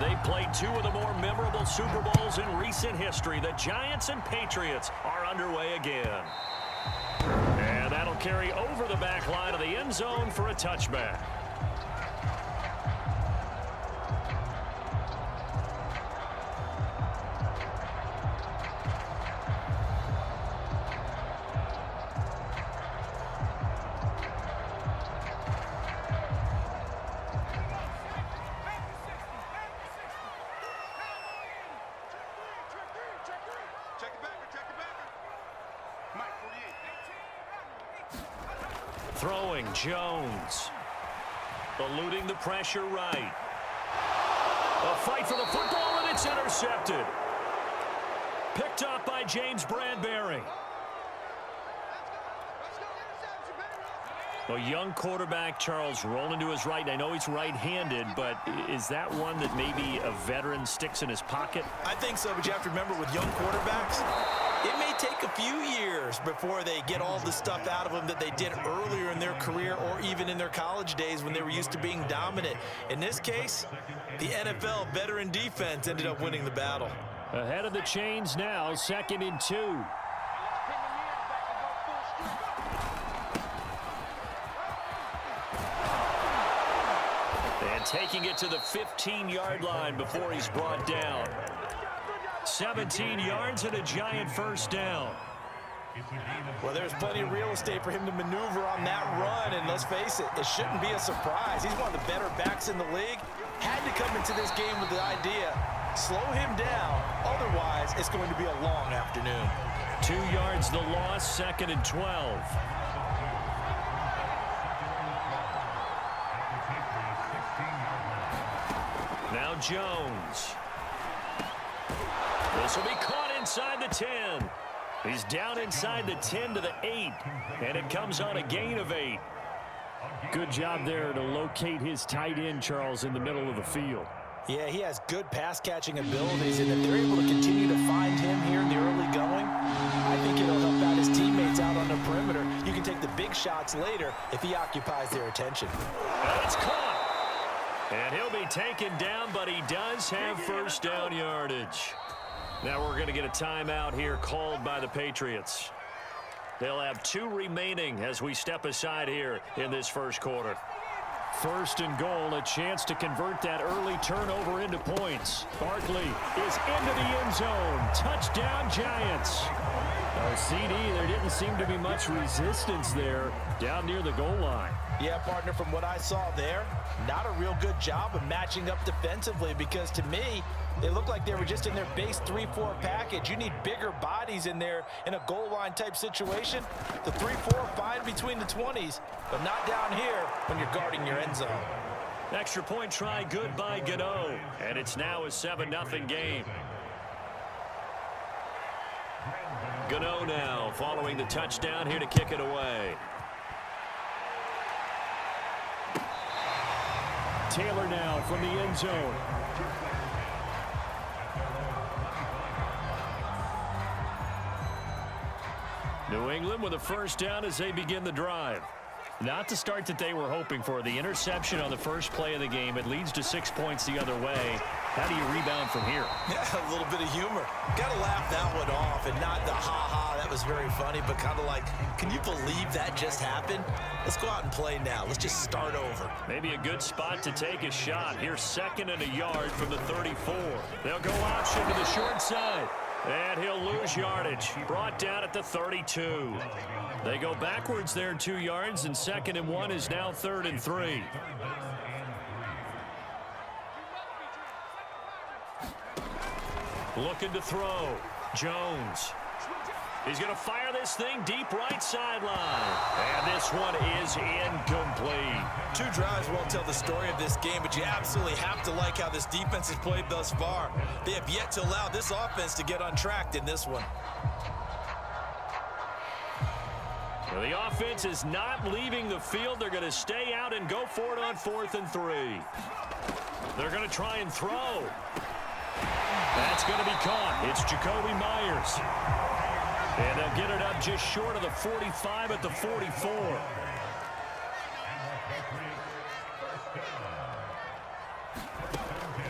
They played two of the more memorable Super Bowls in recent history. The Giants and Patriots are underway again. And that'll carry over the back line of the end zone for a touchback. Throwing, Jones. Eluding the pressure right. A fight for the football, and it's intercepted. Picked up by James Bradbury. A young quarterback, Charles, rolling to his right. I know he's right-handed, but is that one that maybe a veteran sticks in his pocket? I think so, but you have to remember with young quarterbacks, it may take a few years before they get all the stuff out of them that they did earlier in their career or even in their college days when they were used to being dominant. In this case, the NFL veteran defense ended up winning the battle. Ahead of the chains now, 2nd and 2. And taking it to the 15-yard line before he's brought down. 17 yards and a Giant first down. Well, there's plenty of real estate for him to maneuver on that run, and let's face it, it shouldn't be a surprise. He's one of the better backs in the league. Had to come into this game with the idea, slow him down, otherwise it's going to be a long afternoon. 2 yards the loss, 2nd and 12. Now Jones. This will be caught inside the 10. He's down inside the 10 to the 8, and it comes on a gain of 8. Good job there to locate his tight end, Charles, in the middle of the field. Yeah, he has good pass-catching abilities, and if they're able to continue to find him here in the early going, I think it'll help out his teammates out on the perimeter. You can take the big shots later if he occupies their attention. And it's caught. And he'll be taken down, but he does have first down yardage. Now we're going to get a timeout here called by the Patriots. They'll have 2 remaining as we step aside here in this first quarter. 1st and goal, a chance to convert that early turnover into points. Barkley is into the end zone. Touchdown, Giants. Oh, CD, there didn't seem to be much resistance there down near the goal line. Yeah, partner, from what I saw there, not a real good job of matching up defensively because to me, they looked like they were just in their base 3-4 package. You need bigger bodies in there in a goal line type situation. The 3-4 fine between the 20s, but not down here when you're guarding your end zone. Extra point try good by Gano, and it's now a 7-0 game. Gano now following the touchdown here to kick it away. Taylor now from the end zone. New England with a first down as they begin the drive. Not the start that they were hoping for. The interception on the first play of the game. It leads to 6 points the other way. How do you rebound from here? Yeah, a little bit of humor. Got to laugh that one off and not the ha-ha, that was very funny, but kind of like, can you believe that just happened? Let's go out and play now. Let's just start over. Maybe a good spot to take a shot. Here's 2nd and a yard from the 34. They'll go option to the short side. And he'll lose yardage. Brought down at the 32. They go backwards there 2 yards, and 2nd and 1 is now 3rd and 3. Looking to throw. Jones. He's going to fire this thing deep right sideline. And this one is incomplete. 2 drives won't tell the story of this game, but you absolutely have to like how this defense has played thus far. They have yet to allow this offense to get untracked in this one. Well, the offense is not leaving the field. They're going to stay out and go for it on 4th and 3. They're going to try and throw. That's going to be caught. It's Jacoby Myers. And they'll get it up just short of the 45 at the 44.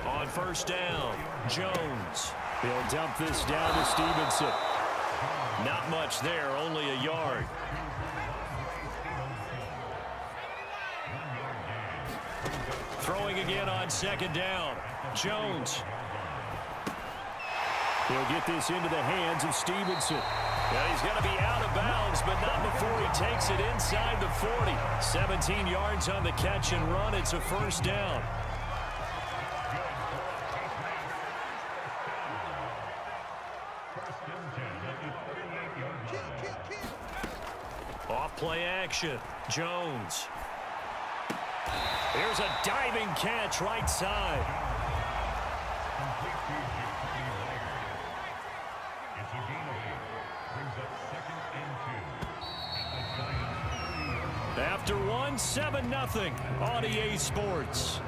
On first down. Jones. He'll dump this down to Stevenson. Not much there, only a yard. Throwing again on second down. Jones. He'll get this into the hands of Stevenson. And he's going to be out of bounds, but not before he takes it inside the 40. 17 yards on the catch and run. It's a first down. Off play action. Jones. Here's a diving catch right side. After one, 7-0 on EA Sports.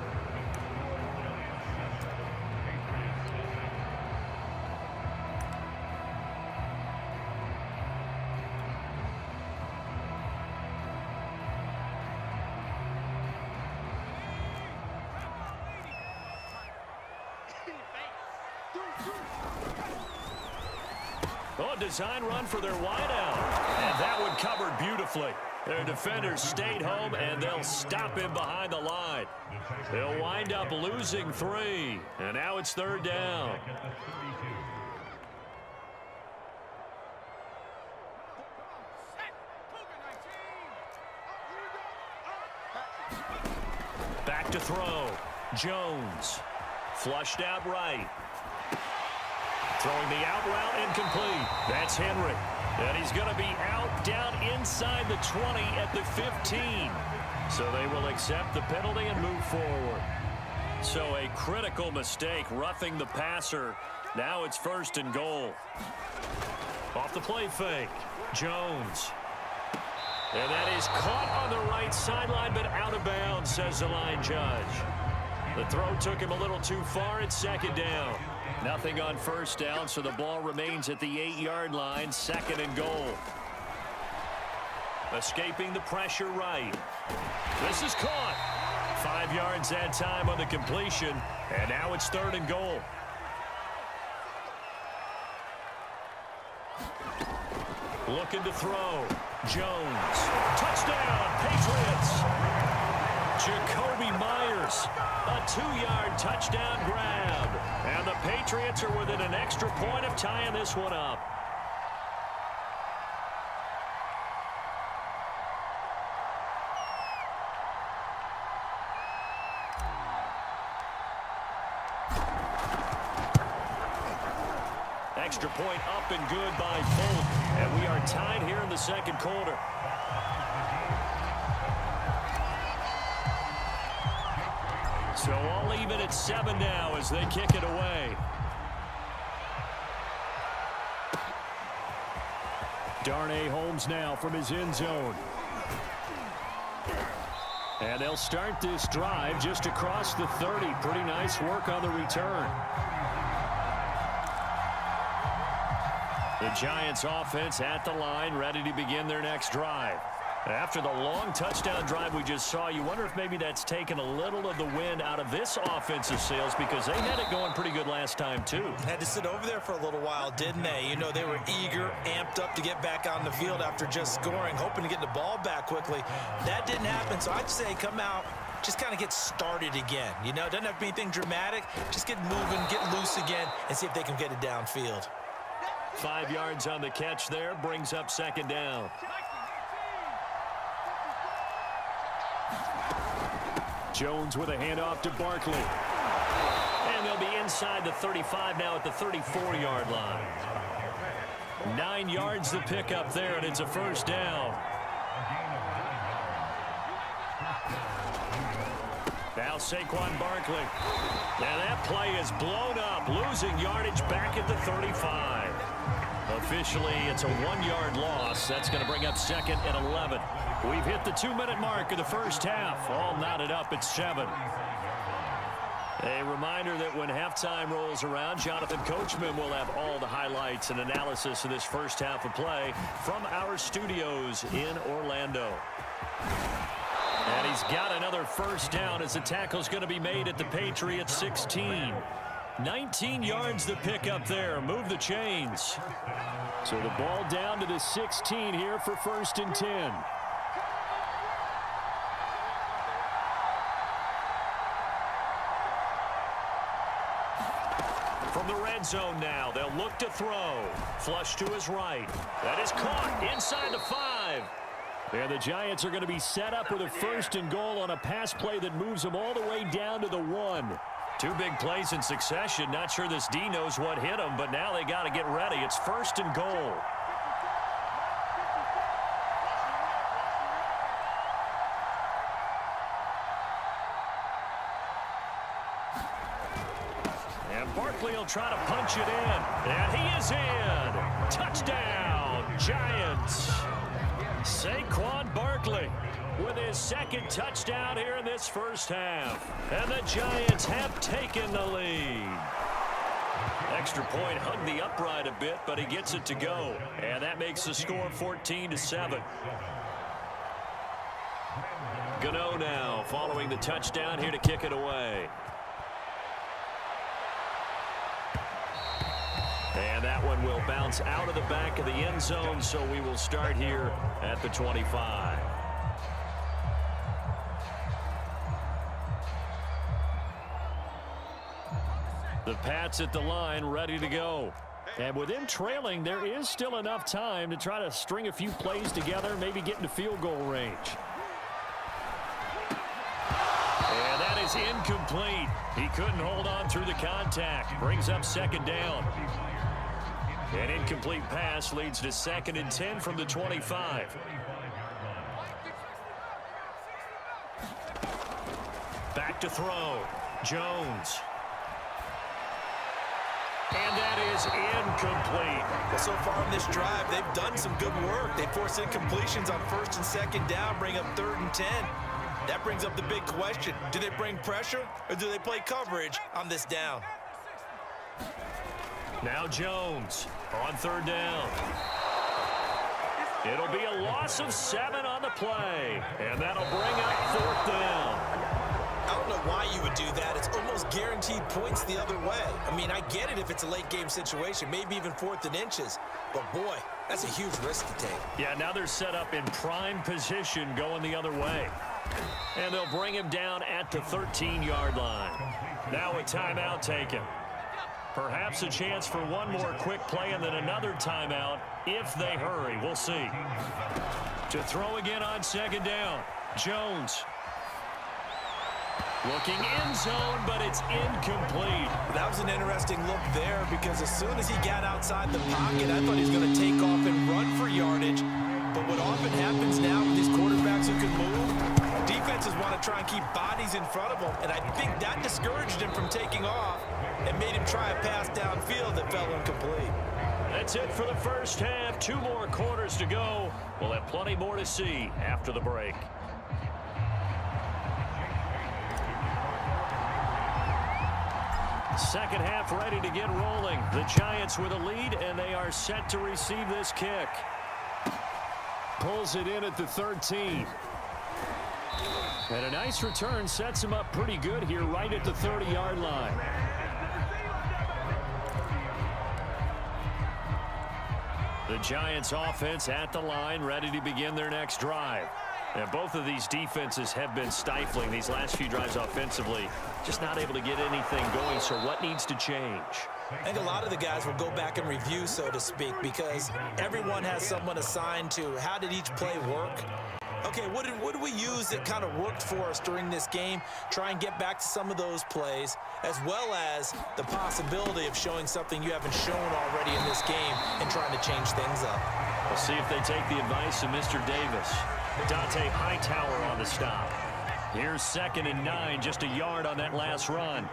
Oh, design run for their wideout. And that one covered beautifully. Their defenders stayed home, and they'll stop him behind the line. They'll wind up losing 3. And now it's third down. Back to throw. Jones. Flushed out right. Throwing the out route incomplete. That's Henry. And he's going to be out down inside the 20 at the 15. So they will accept the penalty and move forward. So a critical mistake, roughing the passer. Now it's first and goal. Off the play fake. Jones. And that is caught on the right sideline, but out of bounds, says the line judge. The throw took him a little too far at second down. Nothing on first down, so the ball remains at the 8-yard line, second and goal. Escaping the pressure right. This is caught. 5 yards that time on the completion, and now it's third and goal. Looking to throw. Jones. Touchdown, Patriots. Jacoby Myers. A 2-yard touchdown grab. And the Patriots are within an extra point of tying this one up. Extra point up and good by Fulton. And we are tied here in the second quarter. So all even at 7 now as they kick it away. Darnay Holmes now from his end zone. And they'll start this drive just across the 30. Pretty nice work on the return. The Giants offense at the line, ready to begin their next drive. After the long touchdown drive we just saw, you wonder if maybe that's taken a little of the wind out of this offensive sails, because they had it going pretty good last time too. Had to sit over there for a little while, didn't they? You know, they were eager, amped up to get back on the field after just scoring, hoping to get the ball back quickly. That didn't happen, so I'd say come out, just kind of get started again. You know, it doesn't have to be anything dramatic. Just get moving, get loose again, and see if they can get it downfield. 5 yards on the catch there, brings up second down. Jones with a handoff to Barkley. And they'll be inside the 35 now at the 34-yard line. 9 yards to pick up there, and it's a first down. Now Saquon Barkley. And that play is blown up, losing yardage back at the 35. Officially, it's a 1-yard loss. That's going to bring up second and 11. We've hit the 2-minute mark of the first half. All knotted up at 7. A reminder that when halftime rolls around, Jonathan Coachman will have all the highlights and analysis of this first half of play from our studios in Orlando. And he's got another first down as the tackle's going to be made at the Patriots 16. 19 yards to pick up there. Move the chains. So the ball down to the 16 here for 1st and 10. From the red zone now, they'll look to throw. Flush to his right. That is caught inside the 5. And the Giants are going to be set up with a 1st and goal on a pass play that moves them all the way down to the 1. 2 big plays in succession. Not sure this D knows what hit him, but now they got to get ready. It's 1st and goal. And Barkley will try to punch it in. And he is in. Touchdown, Giants. Saquon Barkley with his 2nd touchdown here in this first half. And the Giants have taken the lead. Extra point hugged the upright a bit, but he gets it to go. And that makes the score 14-7. Gano now following the touchdown here to kick it away. And that one will bounce out of the back of the end zone, so we will start here at the 25. The Pats at the line ready to go. And with them trailing, there is still enough time to try to string a few plays together, maybe get into field goal range. And that is incomplete. He couldn't hold on through the contact. Brings up 2nd down. An incomplete pass leads to 2nd and 10 from the 25. Back to throw. Jones. And that is incomplete. Well, so far in this drive, they've done some good work. They force incompletions on 1st and 2nd down, bring up 3rd and 10. That brings up the big question. Do they bring pressure or do they play coverage on this down? Now Jones on 3rd down. It'll be a loss of 7 on the play. And that'll bring up 4th down. I don't know why you would do that. It's almost guaranteed points the other way. I mean, I get it if it's a late game situation, maybe even 4th and inches. But boy, that's a huge risk to take. Yeah, now they're set up in prime position going the other way. And they'll bring him down at the 13-yard line. Now a timeout taken. Perhaps a chance for one more quick play and then another timeout if they hurry. We'll see. To throw again on 2nd down. Jones. Looking end zone, but it's incomplete. That was an interesting look there because as soon as he got outside the pocket, I thought he was going to take off and run for yardage. But what often happens now with these quarterbacks who can move, defenses want to try and keep bodies in front of them, and I think that discouraged him from taking off and made him try a pass downfield that fell incomplete. That's it for the first half. 2 more quarters to go. We'll have plenty more to see after the break. Second half ready to get rolling. The Giants with a lead, and they are set to receive this kick. Pulls it in at the 13. And a nice return sets him up pretty good here right at the 30-yard line. The Giants offense at the line ready to begin their next drive. And both of these defenses have been stifling these last few drives offensively. Just not able to get anything going, so what needs to change? I think a lot of the guys will go back and review, so to speak, because everyone has someone assigned to how did each play work. Okay, what did we use that kind of worked for us during this game? Try and get back to some of those plays, as well as the possibility of showing something you haven't shown already in this game and trying to change things up. We'll see if they take the advice of Mr. Davis. Dante Hightower on the stop. Here's 2nd and 9, just a yard on that last run.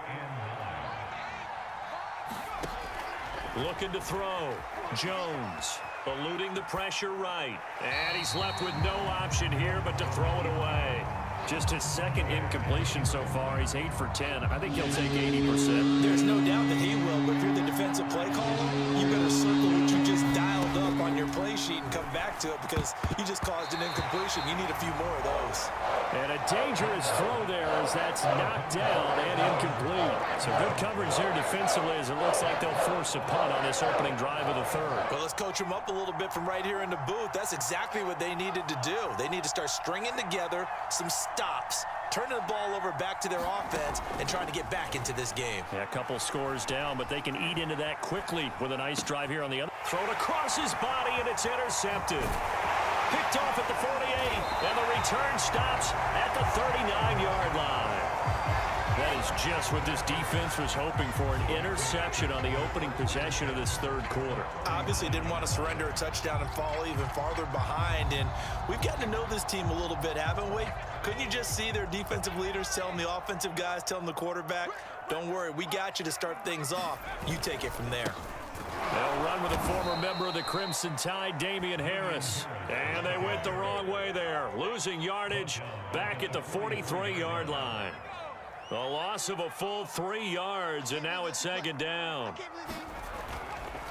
Looking to throw. Jones eluding the pressure right. And he's left with no option here but to throw it away. Just his 2nd incompletion so far. He's 8 for 10. I think he'll take 80%. There's no doubt that he will, but if you're the defensive play caller, you better circle what you just dialed up on your play sheet and come back to it because you just caused an incompletion. You need a few more of those. And a dangerous throw there as that's knocked down and incomplete. So good coverage there defensively as it looks like they'll force a punt on this opening drive of the third. Well, let's coach them up a little bit from right here in the booth. That's exactly what they needed to do. They need to start stringing together some stops, turning the ball over back to their offense, and trying to get back into this game. Yeah, a couple scores down, but they can eat into that quickly with a nice drive here on the other. Thrown across his body, and it's intercepted. Picked off at the 48, and the return stops at the 39-yard line. That is just what this defense was hoping for, an interception on the opening possession of this third quarter. Obviously didn't want to surrender a touchdown and fall even farther behind, and we've gotten to know this team a little bit, haven't we? Couldn't you just see their defensive leaders telling the offensive guys, telling the quarterback, don't worry, we got you to start things off. You take it from there. They'll run with a former member of the Crimson Tide, Damian Harris. And they went the wrong way there, losing yardage back at the 43-yard line. A loss of a full 3 yards, and now it's second down.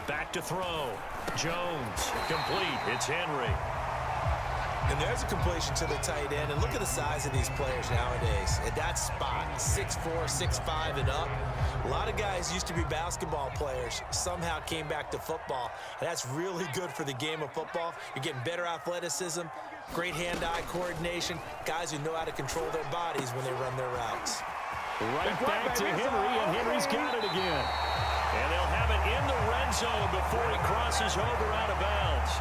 Back to throw. Jones, complete. It's Henry. And there's a completion to the tight end. And look at the size of these players nowadays. At that spot, 6'4", 6'5", and up. A lot of guys used to be basketball players, somehow came back to football. And that's really good for the game of football. You're getting better athleticism, great hand-eye coordination, guys who know how to control their bodies when they run their routes. Right back to Henry, and Henry's got it again. And they'll have it in the red zone before he crosses over out of bounds.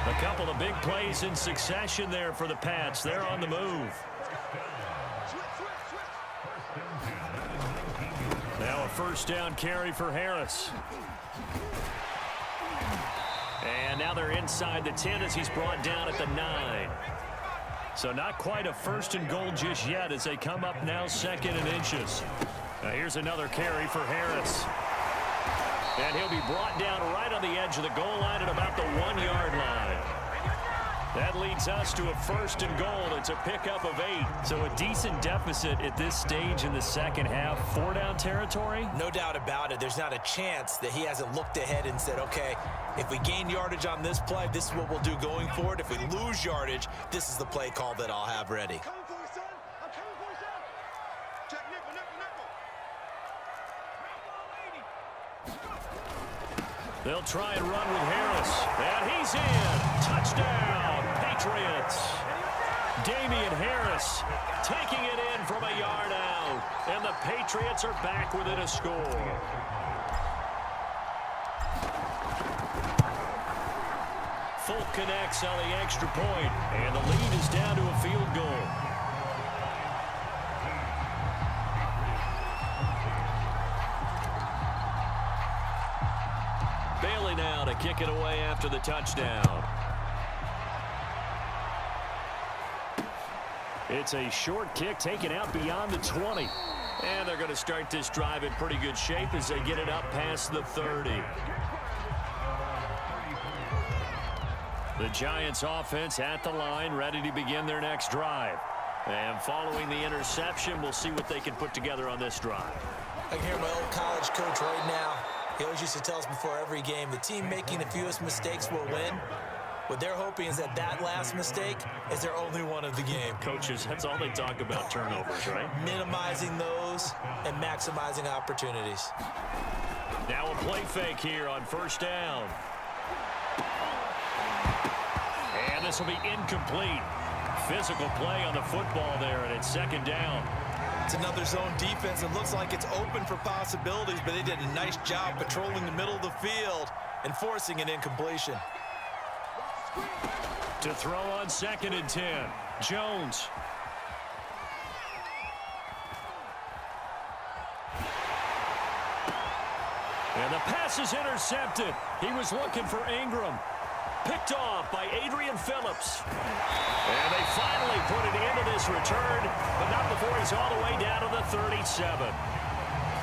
A couple of big plays in succession there for the Pats. They're on the move. Now a first down carry for Harris. And now they're inside the 10 as he's brought down at the 9. So not quite a first and goal just yet as they come up now second and inches. Now here's another carry for Harris. And he'll be brought down right on the edge of the goal line at about the 1-yard line. That leads us to a first and goal. It's a pickup of 8. So a decent deficit at this stage in the second half. 4-down territory? No doubt about it. There's not a chance that he hasn't looked ahead and said, okay, if we gain yardage on this play, this is what we'll do going forward. If we lose yardage, this is the play call that I'll have ready. They'll try and run with Harris. And he's in. Touchdown, Patriots. Damian Harris taking it in from a yard out. And the Patriots are back within a score. Folk connects on the extra point. And the lead is down to a field goal. Bailey now to kick it away after the touchdown. It's a short kick taken out beyond the 20. And they're going to start this drive in pretty good shape as they get it up past the 30. The Giants offense at the line, ready to begin their next drive. And following the interception, we'll see what they can put together on this drive. I can hear my old college coach right now. He always used to tell us before every game, the team making the fewest mistakes will win. What they're hoping is that that last mistake is their only one of the game. Coaches, that's all they talk about, turnovers, right? Minimizing those and maximizing opportunities. Now a play fake here on first down. And this will be incomplete. Physical play on the football there, and it's second down. It's another zone defense. It looks like it's open for possibilities, but they did a nice job patrolling the middle of the field and forcing an incompletion. To throw on second and 10, Jones. And the pass is intercepted. He was looking for Ingram. Picked off by Adrian Phillips. And they finally put it into this return, but not before he's all the way down to the 37.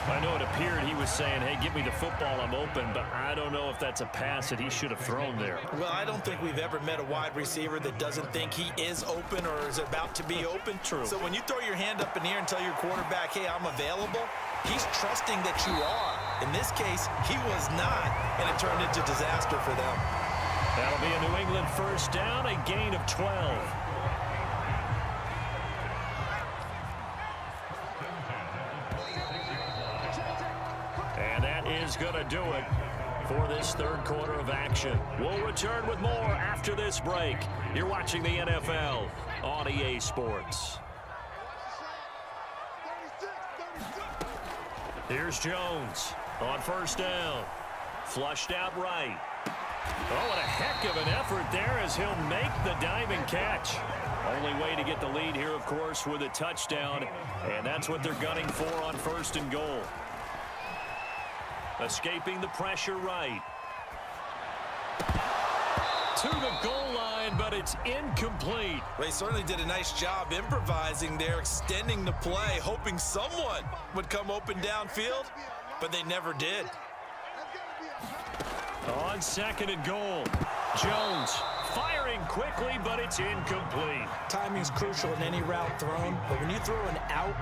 I know it appeared he was saying, hey, give me the football, I'm open, but I don't know if that's a pass that he should have thrown there. Well, I don't think we've ever met a wide receiver that doesn't think he is open or is about to be open. True. So when you throw your hand up in the air and tell your quarterback, hey, I'm available, he's trusting that you are. In this case, he was not, and it turned into disaster for them. That'll be a New England first down, a gain of 12. And that is going to do it for this third quarter of action. We'll return with more after this break. You're watching the NFL on EA Sports. Here's Jones on first down. Flushed out right. Oh, what a heck of an effort there as he'll make the diving catch. Only way to get the lead here, of course, with a touchdown. And that's what they're gunning for on first and goal. Escaping the pressure right. To the goal line, but it's incomplete. They certainly did a nice job improvising there, extending the play, hoping someone would come open downfield, but they never did. On second and goal, Jones firing quickly, but it's incomplete. Timing's crucial in any route thrown, but when you throw an out,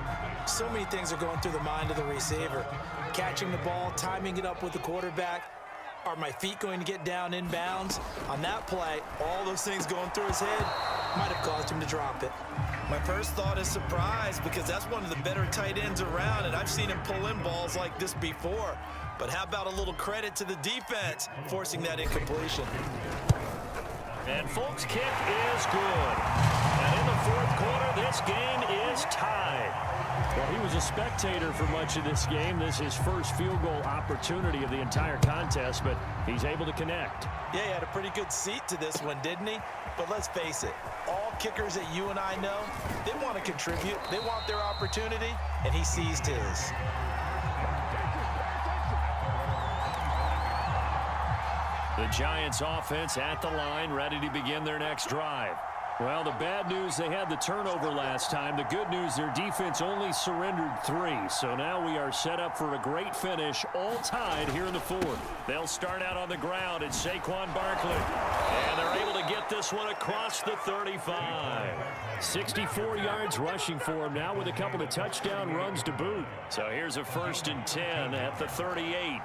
so many things are going through the mind of the receiver. Catching the ball, timing it up with the quarterback. Are my feet going to get down in bounds? On that play, all those things going through his head might have caused him to drop it. My first thought is surprise, because that's one of the better tight ends around, and I've seen him pull in balls like this before. But how about a little credit to the defense forcing that incompletion? And folks, kick is good. And in the fourth quarter, this game is tied. Well, he was a spectator for much of this game. This is his first field goal opportunity of the entire contest, but he's able to connect. Yeah, he had a pretty good seat to this one, didn't he? But let's face it, all kickers that you and I know, they want to contribute. They want their opportunity, and he seized his. The Giants offense at the line, ready to begin their next drive. Well, the bad news, they had the turnover last time. The good news, their defense only surrendered 3. So now we are set up for a great finish, all tied here in the fourth. They'll start out on the ground. It's Saquon Barkley. And they're able to get this one across the 35. 64 yards rushing for him now with a couple of touchdown runs to boot. So here's a 1st and 10 at the 38.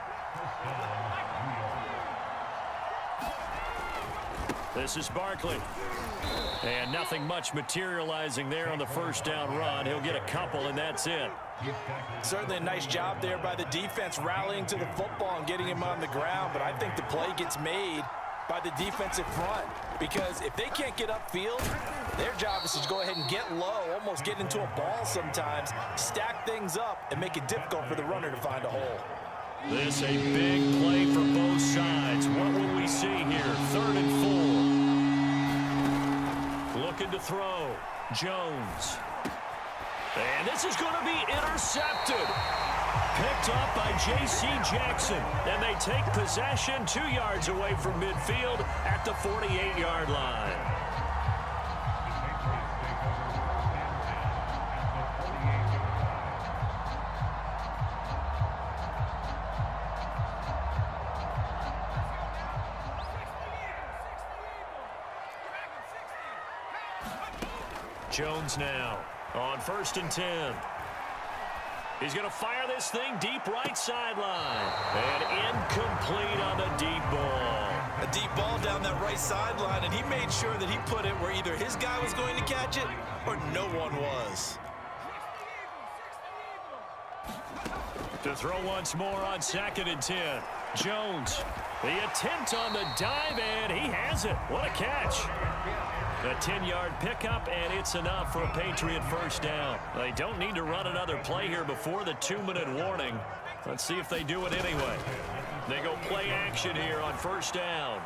This is Barkley. And nothing much materializing there on the first down run. He'll get a couple, and that's it. Certainly a nice job there by the defense rallying to the football and getting him on the ground. But I think the play gets made by the defensive front, because if they can't get upfield, their job is to go ahead and get low, almost get into a ball sometimes, stack things up, and make it difficult for the runner to find a hole. This a big play for both sides. What will we see here? 3rd and 4. Looking to throw. Jones. And this is going to be intercepted. Picked up by J.C. Jackson. And they take possession 2 yards away from midfield at the 48-yard line. Jones now on 1st and 10. He's going to fire this thing deep right sideline. And incomplete on the deep ball. A deep ball down that right sideline, and he made sure that he put it where either his guy was going to catch it or no one was. To throw once more on 2nd and 10. Jones, the attempt on the dive, and he has it. What a catch. A 10-yard pickup, and it's enough for a Patriot first down. They don't need to run another play here before the 2-minute warning. Let's see if they do it anyway. They go play action here on first down.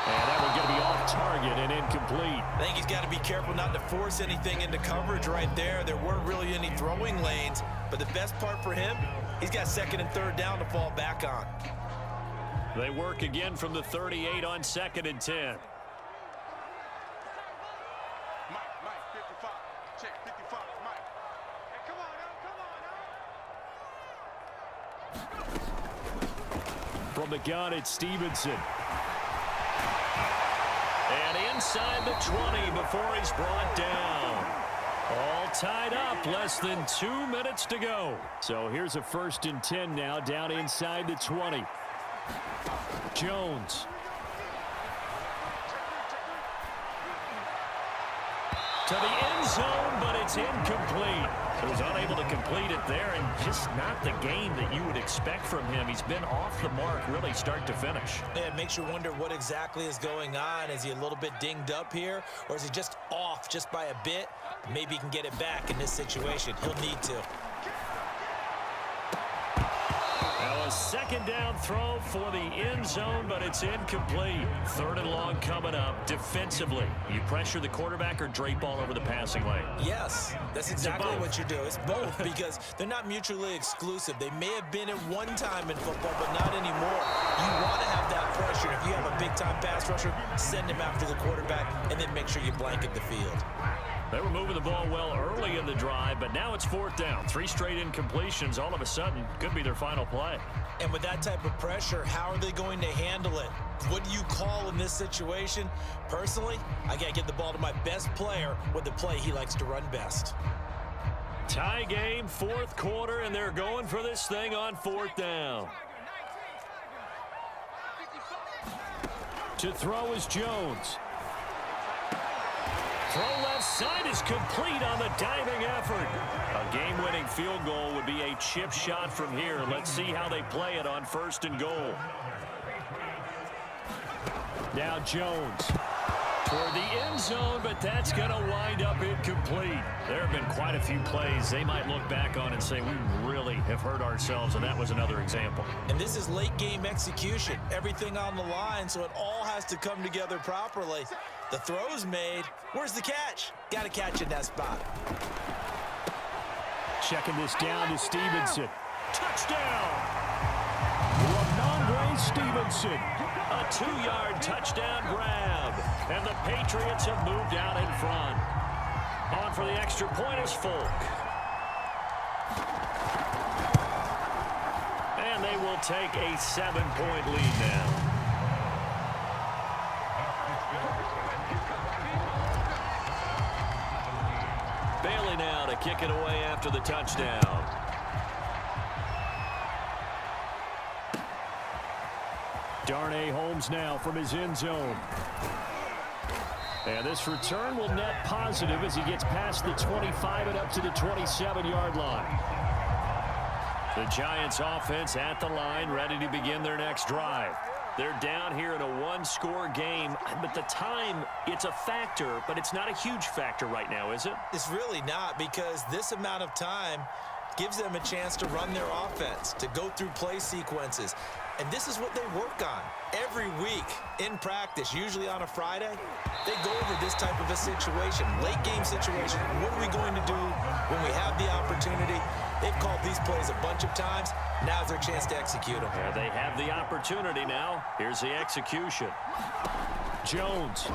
And that one's going to be off target and incomplete. I think he's got to be careful not to force anything into coverage right there. There weren't really any throwing lanes, but the best part for him, he's got 2nd and 3rd down to fall back on. They work again from the 38 on 2nd and 10. Mike, 55. Check 55, Mike. Hey, come on. From the gun, it's Stevenson. And inside the 20 before he's brought down. All tied up, less than 2 minutes to go. So here's a 1st and 10 now down inside the 20. Jones. To the end zone, but it's incomplete. He was unable to complete it there, and just not the game that you would expect from him. He's been off the mark really start to finish. Yeah, it makes you wonder what exactly is going on. Is he a little bit dinged up here, or is he just off just by a bit? Maybe he can get it back in this situation. He'll need to. Now a second down throw for the end zone, but it's incomplete. Third and long coming up. Defensively, you pressure the quarterback or drape all over the passing lane? Yes, that's exactly what you do. It's both because they're not mutually exclusive. They may have been at one time in football, but not anymore. You want to have that pressure. If you have a big-time pass rusher, send him after the quarterback, and then make sure you blanket the field. They were moving the ball well early in the drive, but now it's fourth down. 3 straight incompletions all of a sudden could be their final play. And with that type of pressure, how are they going to handle it? What do you call in this situation? Personally, I got to get the ball to my best player with the play he likes to run best. Tie game, fourth quarter, and they're going for this thing on fourth down. To throw is Jones. Throw left side is complete on the diving effort. A game-winning field goal would be a chip shot from here. Let's see how they play it on first and goal. Now Jones toward the end zone, but that's going to wind up incomplete. There have been quite a few plays they might look back on and say, we really have hurt ourselves, and that was another example. And this is late game execution. Everything on the line, so it all has to come together properly. The throw's made. Where's the catch? Got to catch in that spot. Checking this down to Stevenson. Touchdown! Ramondre Stevenson. A 2-yard touchdown grab. And the Patriots have moved out in front. On for the extra point is Folk. And they will take a 7-point lead now. Bailey now to kick it away after the touchdown. Darnay Holmes now from his end zone. And this return will net positive as he gets past the 25 and up to the 27-yard line. The Giants offense at the line, ready to begin their next drive. They're down here in a 1-score game, but the time, it's a factor, but it's not a huge factor right now, is it? It's really not, because this amount of time gives them a chance to run their offense, to go through play sequences. And this is what they work on every week in practice, usually on a Friday. They go over this type of a situation, late game situation. What are we going to do when we have the opportunity? They've called these plays a bunch of times. Now's their chance to execute them. Yeah, they have the opportunity now. Here's the execution. Jones.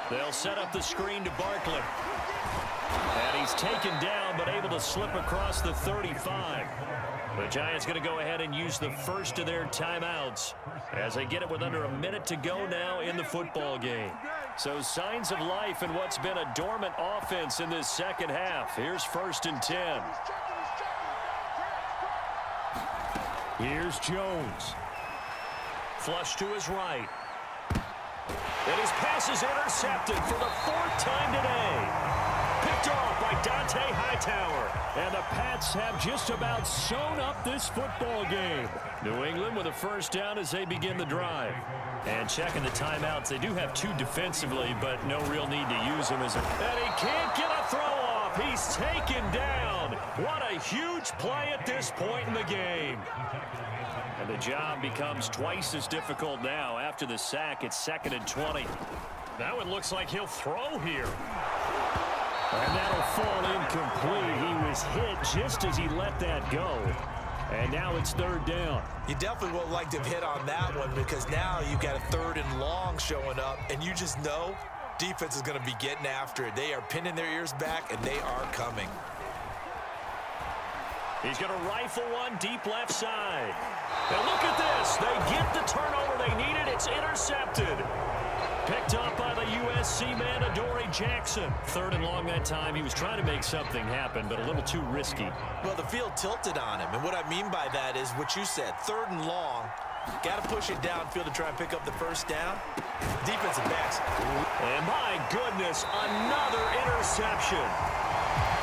They'll set up the screen to Barkley. And he's taken down, but able to slip across the 35. The Giants going to go ahead and use the first of their timeouts as they get it with under a minute to go now in the football game. So signs of life in what's been a dormant offense in this second half. Here's 1st and 10. Here's Jones. Flush to his right. And his pass is intercepted for the 4th time today. Picked off by Dante Hightower. And the Pats have just about sewn up this football game. New England with a first down as they begin the drive. And checking the timeouts, they do have 2 defensively, but no real need to use them as a... And he can't get a throw off. He's taken down. What a huge play at this point in the game. And the job becomes twice as difficult now. After the sack, it's 2nd and 20. Now it looks like he'll throw here. And that'll fall incomplete. He was hit just as he let that go. And now it's 3rd down. You definitely would like to have hit on that one, because now you've got a 3rd and long showing up, and you just know defense is going to be getting after it. They are pinning their ears back, and they are coming. He's going to rifle one deep left side. And look at this. They get the turnover they needed. It's intercepted. Picked up by the USC man, Adoree Jackson. 3rd and long that time. He was trying to make something happen, but a little too risky. Well, the field tilted on him, and what I mean by that is what you said, 3rd and long. Got to push it downfield to try and pick up the first down. Defensive backs. And my goodness, another interception.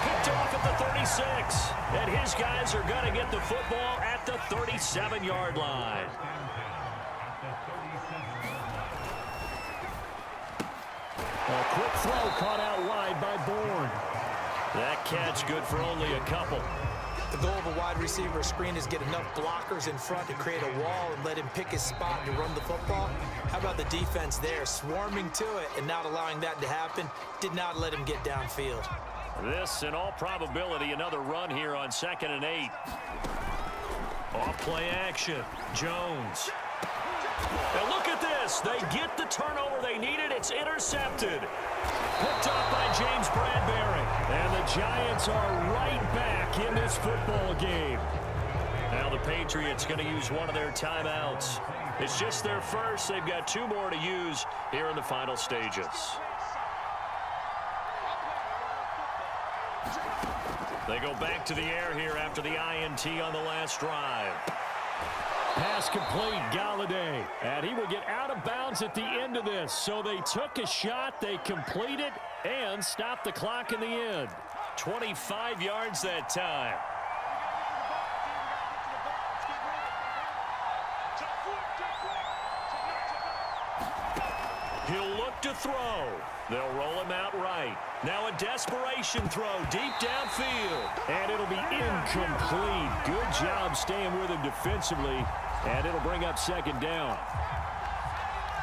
Picked off at the 36. And his guys are going to get the football at the 37-yard line. A quick throw caught out wide by Bourne. That catch good for only a couple. The goal of a wide receiver screen is get enough blockers in front to create a wall and let him pick his spot to run the football. How about the defense there, swarming to it and not allowing that to happen? Did not let him get downfield. This, in all probability, another run here on 2nd and 8. Off play action. Jones. And look at this. They get the turnover they needed. It's intercepted. Picked up by James Bradbury. And the Giants are right back in this football game. Now the Patriots going to use one of their timeouts. It's just their first. They've got 2 more to use here in the final stages. They go back to the air here after the INT on the last drive. Pass complete, Galladay. And he will get out of bounds at the end of this. So they took a shot, they completed, and stopped the clock in the end. 25 yards that time. He'll look to throw. They'll roll him out right. Now a desperation throw deep downfield. And it'll be incomplete. Good job staying with him defensively. And it'll bring up 2nd down.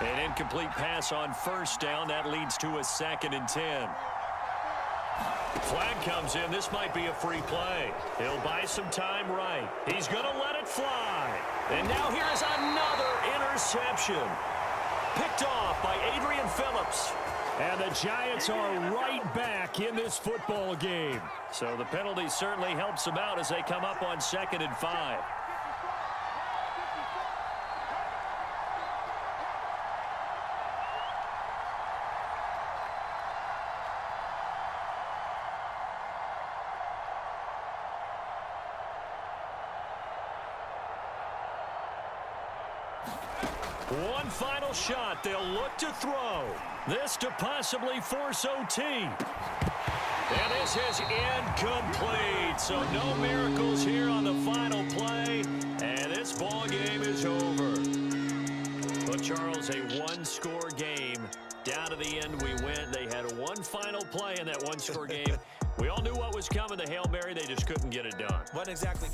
An incomplete pass on 1st down. That leads to a 2nd and 10. Flag comes in. This might be a free play. He'll buy some time right. He's going to let it fly. And now here's another interception. Picked off by Adrian Phillips. And the Giants are right back in this football game. So the penalty certainly helps them out as they come up on 2nd and 5. One final shot. They'll look to throw. This to possibly force OT. And this is incomplete. So no miracles here on the final play. And this ball game is over. But Charles, a 1-score game. Down to the end we went. They had one final play in that 1-score game. We all knew what was coming. The Hail Mary, they just couldn't get it done. Wasn't exactly